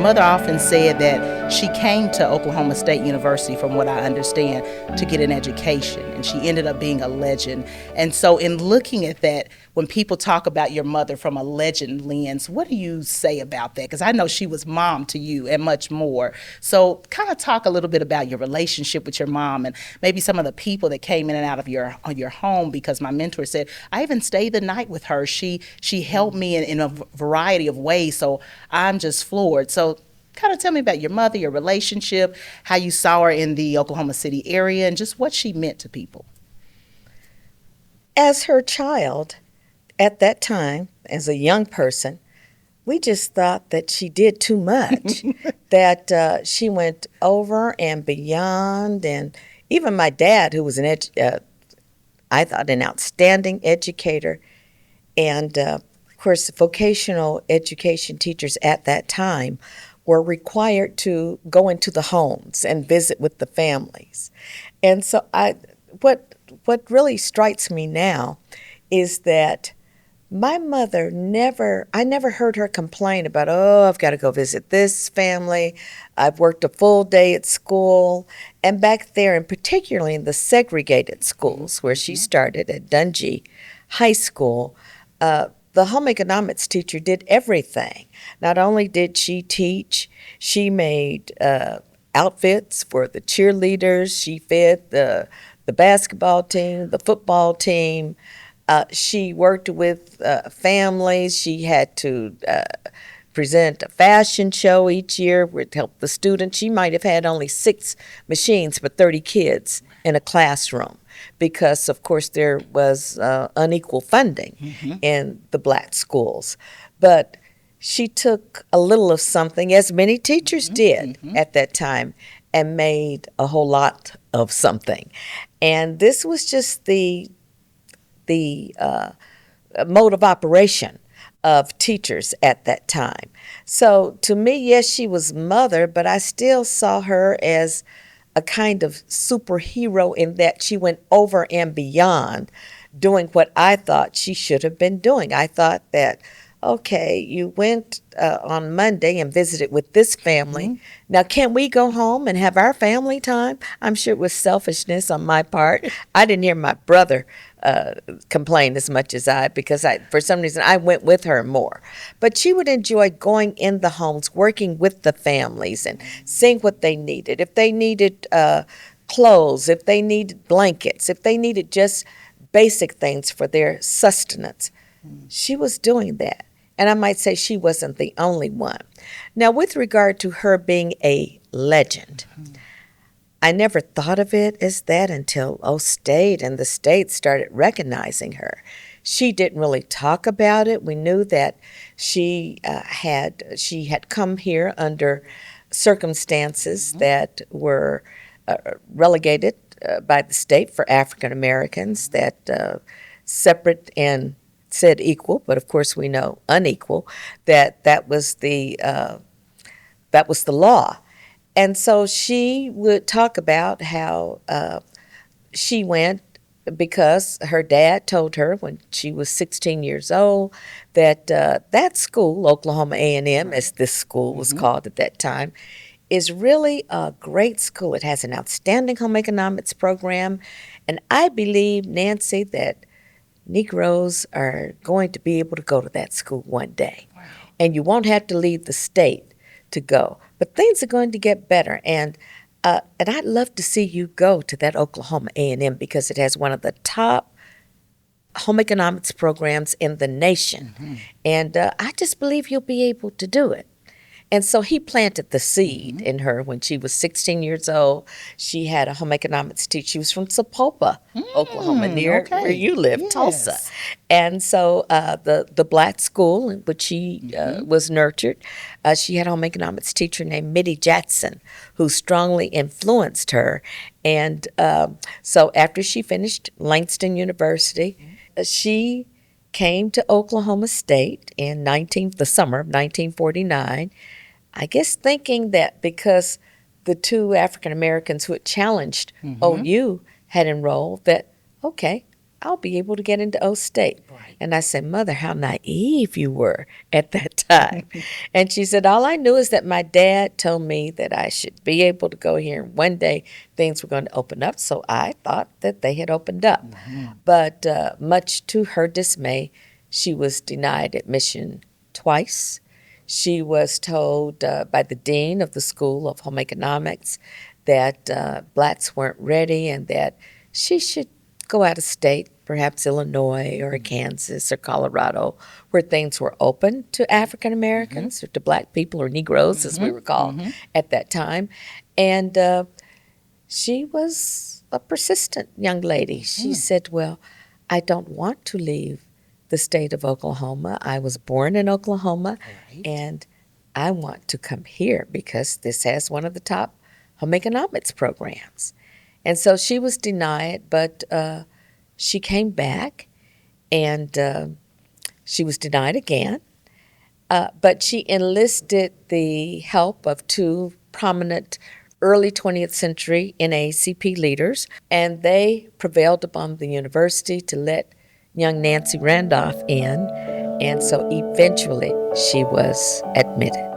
mother often said that she came to Oklahoma State University, from what I understand, to get an education, and she ended up being a legend. And so in looking at that, when people talk about your mother from a legend lens, what do you say about that? Because I know she was mom to you and much more. So kind of talk a little bit about your relationship with your mom and maybe some of the people that came in and out of your home, because my mentor said, I even stayed the night with her. She helped me in a variety of ways. So I'm just floored. So kind of tell me about your mother, your relationship, how you saw her in the Oklahoma City area, and just what she meant to people. As her child, at that time, as a young person, we just thought that she did too much, that she went over and beyond. And even my dad, who was I thought, an outstanding educator, and of course, vocational education teachers at that time were required to go into the homes and visit with the families. And so what really strikes me now is that my mother I never heard her complain about, oh, I've got to go visit this family. I've worked a full day at school. And back there, and particularly in the segregated schools where she started at Dungy High School, the home economics teacher did everything. Not only did she teach, she made outfits for the cheerleaders. She fed the basketball team, the football team. She worked with families. She had to present a fashion show each year to help the students. She might have had only 6 machines for 30 kids in a classroom because, of course, there was unequal funding in the black schools. But she took a little of something, as many teachers did at that time, and made a whole lot of something. And this was just the mode of operation of teachers at that time. So to me, yes, she was mother, but I still saw her as a kind of superhero in that she went over and beyond doing what I thought she should have been doing. I thought that, okay, you went on Monday and visited with this family. Now, can we go home and have our family time? I'm sure it was selfishness on my part. I didn't hear my brother complain as much as because for some reason, I went with her more. But she would enjoy going in the homes, working with the families and seeing what they needed. If they needed clothes, if they needed blankets, if they needed just basic things for their sustenance, she was doing that. And I might say she wasn't the only one. Now, with regard to her being a legend, I never thought of it as that until State and the state started recognizing her. She didn't really talk about it. We knew that she had come here under circumstances that were relegated by the state for African Americans, that separate and said equal, but of course we know unequal, that was the law. And so she would talk about how she went because her dad told her when she was 16 years old that that school, Oklahoma A&M, as this school was called at that time, is really a great school. It has an outstanding home economics program, and I believe, Nancy, that Negroes are going to be able to go to that school one day. Wow. And you won't have to leave the state to go. But things are going to get better. And I'd love to see you go to that Oklahoma A&M because it has one of the top home economics programs in the nation. And I just believe you'll be able to do it. And so he planted the seed in her when she was 16 years old. She had a home economics teacher. She was from Sapulpa, Oklahoma, near where you live, yes. Tulsa. And so the black school in which she was nurtured, she had a home economics teacher named Mittie Jackson, who strongly influenced her. And so after she finished Langston University, she came to Oklahoma State in the summer of 1949, I guess thinking that because the 2 African Americans who had challenged OU had enrolled, that, okay, I'll be able to get into O State. Right. And I said, Mother, how naive you were at that time. And she said, all I knew is that my dad told me that I should be able to go here. And one day things were going to open up. So I thought that they had opened up. But much to her dismay, she was denied admission twice. She was told by the dean of the School of Home Economics that blacks weren't ready and that she should go out of state, perhaps Illinois or Kansas or Colorado, where things were open to African Americans or to black people or Negroes, as we were called at that time. And she was a persistent young lady. She said, well, I don't want to leave the state of Oklahoma. I was born in Oklahoma, and I want to come here because this has one of the top home economics programs. And so she was denied, but she came back, and she was denied again. But she enlisted the help of two prominent early 20th century NAACP leaders, and they prevailed upon the university to let young Nancy Randolph in, and so eventually she was admitted.